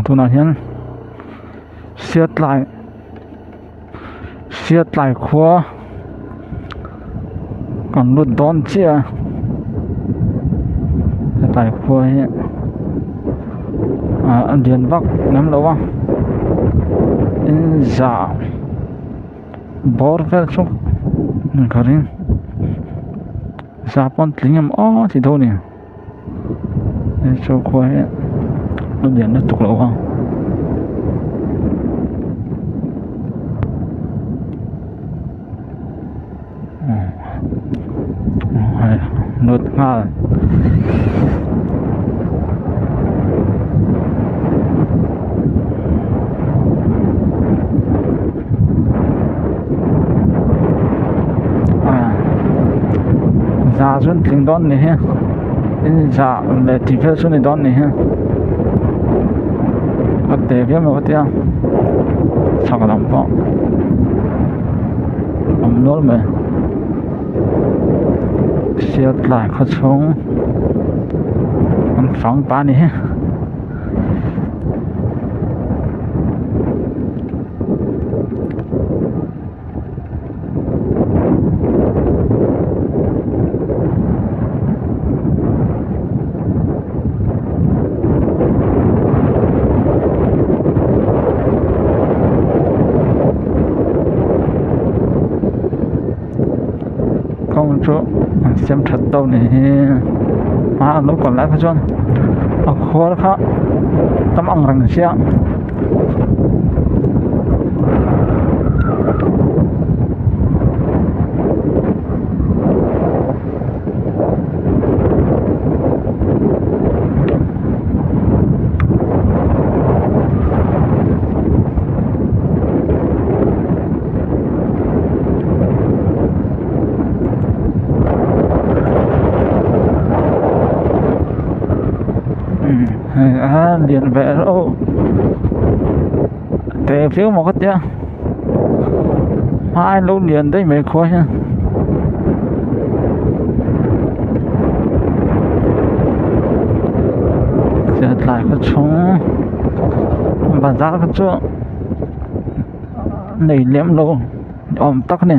tu na hian siat lai khua còn lut don chia lai khua hi an điền vak nam lo wa in za bor vel chuk karin za pon tlingam thì đâu nè cho khua hi an điền nó tục lo wa nốt nga za sun ting don này ha za le ti phel sun don này ha at te via ma tia sa ka lam pa am nol me siết lại khó sống con phóng ba này con chỗ xem thật đâu này nó còn lại phải chọn khó khác tấm ăn rằng xe điện vẽ đâu tệ phiếu một cái nhá hai lâu điện đấy mấy khối nha giờ lại có chúng và giá có chỗ này liếm lâu ôm tóc nè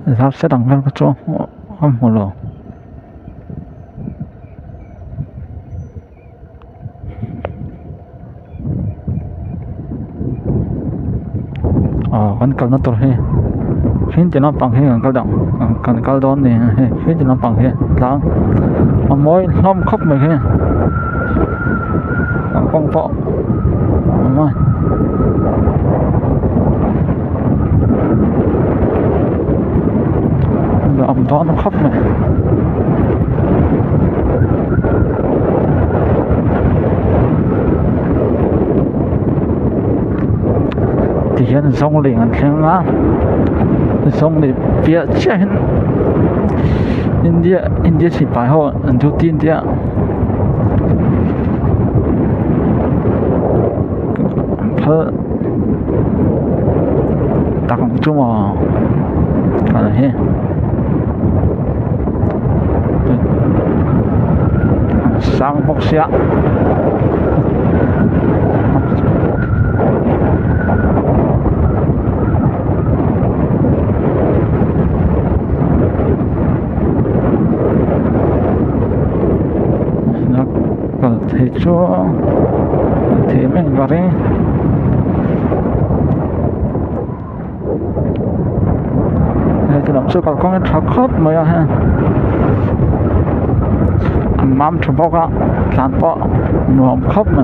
giá sẽ đằng lên có chỗ không một lỗ con cầu nó tốt he khiến cho nó bằng he cao động còn cao đón này khiến cho nó bằng he đó mà mỗi hôm khóc mình he con vợ mà ông đó nó khóc này thì hiện sông liền khen á sông thì phía trên India chỉ phải họ đầu tiên thế phải đặt chung mà cái này sang bốc xe thì cho thì mình vào đây thì làm sao con cái thằng khớp mà ha mắm chụp bóc á làm bọ nuông khớp mà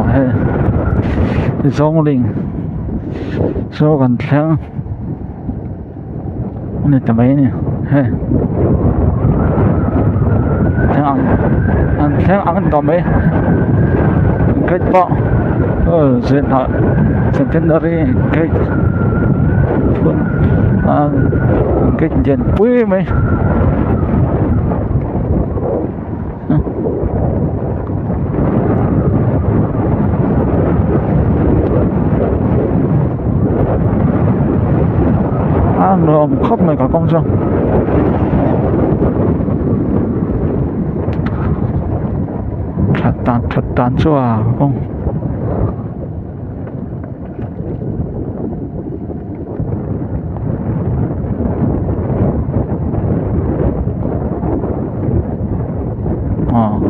hay thì giống liền số còn theo này tầm ấy nè hay theo ăn tôm ấy cái bọ chuyện họ chuyện trên đó đi cái cái chuyện quý mấy rồi khóc mày cả công sao thật tàn chua không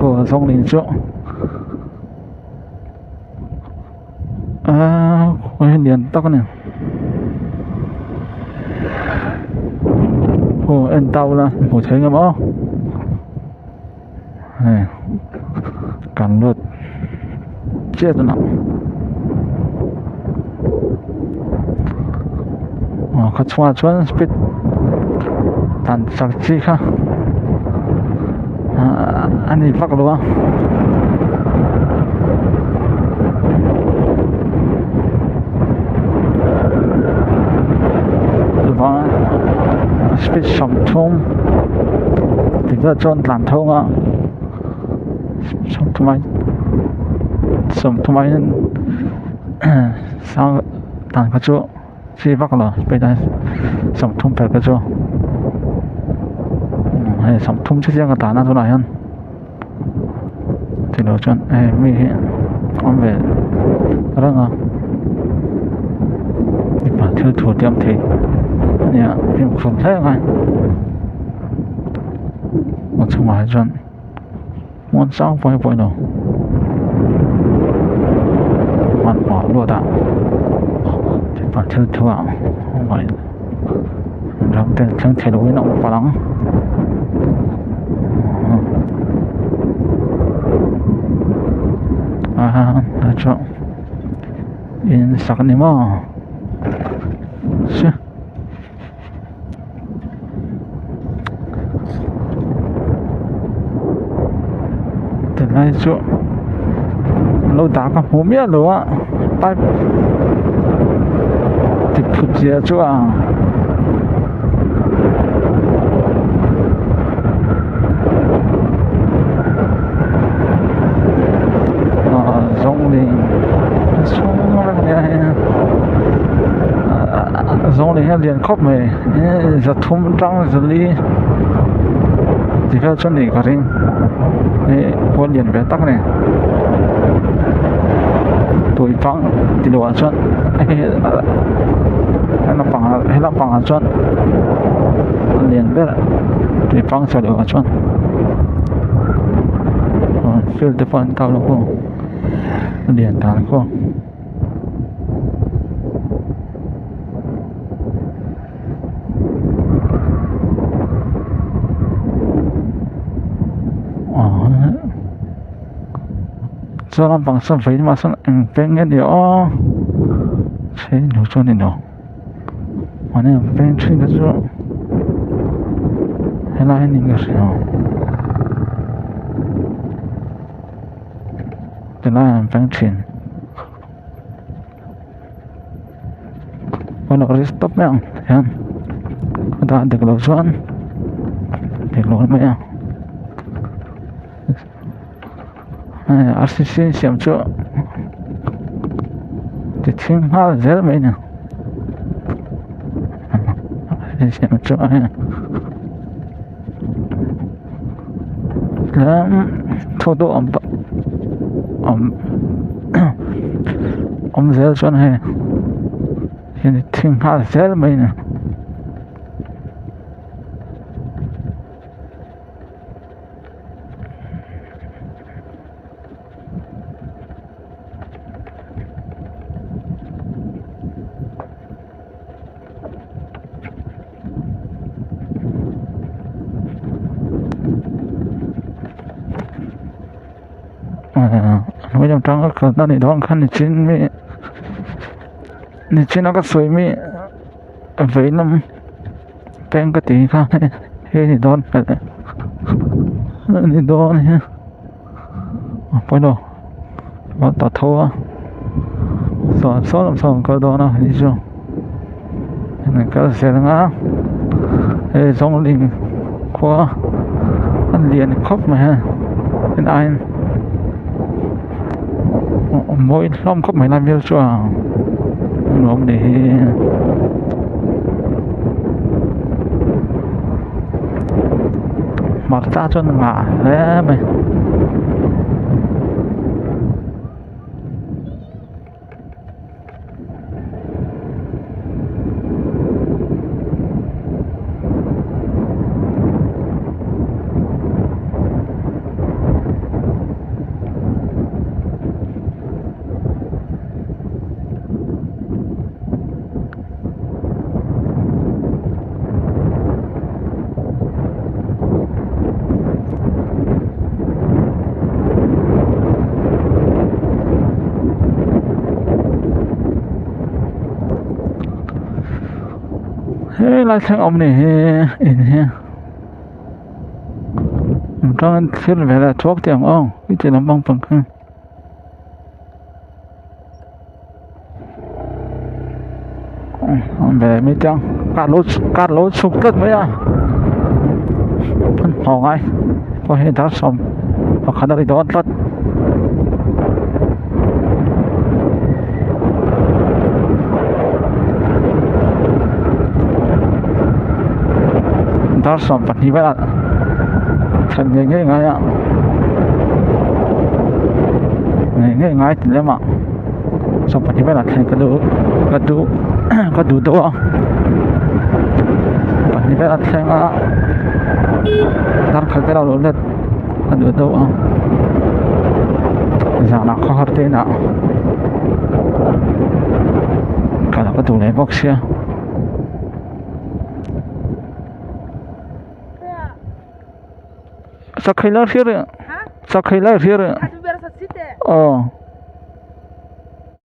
của sông đình chỗ quay liền tóc này em tàu là một thấy nghe bó cắn luật chết rồi nào có choa choa speed tàn sạc chi khác anh đi phát luôn và speed sòng thông thì giờ chọn làm thông á sòng thông máy sao tàn cái chỗ chi bắt rồi bây giờ sòng thông phải cái chỗ hay sòng thông chứ riêng cái tàn nó chỗ này hơn thì nó chọn mi ông về đó à thì phải theo thủ tiêm thì nè tiêm không thấy ngay một trong ngoài chọn muốn sao phải đâu hoàn bỏ lúa đạo thì phải theo thủ ảo không phải trong tên chẳng thể đối nó quá lắm đã chọn in sạc này mà chứ từ nay chỗ lâu đá cả hố miết luôn á tay thì phụt gì chỗ giống này liền khóc mày giật thum trăng giật ly thì theo chân này có riêng quân liền về tắc này tuổi phăng thì đồ chân hay là bằng chân liền biết tuổi phăng sẽ đồ chân phiêu tới phần tao nó không liền tàn không cho nó bằng sân phí mà sân anh bên nghe điều thế nhiều cho nên nó mà nên bên trên cái chỗ hay là anh những cái gì thì là bên trên và nó có stop mẹ em ta được lối xuống được lối mẹ RCC xem chỗ thì thiên hoa rất mấy nè xem chỗ này là thô độ ông rất chỗ này thì thiên hoa rất mấy nè bây giờ trong cái đó này đó khăn thì trên mi thì trên nó có suy mi với năm bên cái tí khác thế thì đó phải thì đó này bây giờ nó tao thua số làm sao cái đó nào đi chưa này cái xe ngã thì xong liền qua anh liền khóc mà anh ai mỗi hôm khóc mấy năm yêu cho nó để mặc ra cho ngả đấy mày lai sang om ni in he trong thil về là chốt tiếng ông cái chuyện làm bông phẳng hơn về mấy trang cắt lốt sụp rất mấy à họ ngay có hiện đã xong và khả năng đó rất đã xong và như vậy là thành nghe ngay ạ nghe ngay thì lấy mà xong và như vậy là thành cái đủ đó và như vậy là thành dar khởi cái đầu luôn cái đủ đó giờ nó khó hơn thế nào cả là cái tủ lấy box kia sao khai lá phía đấy sao khai lá phía đấy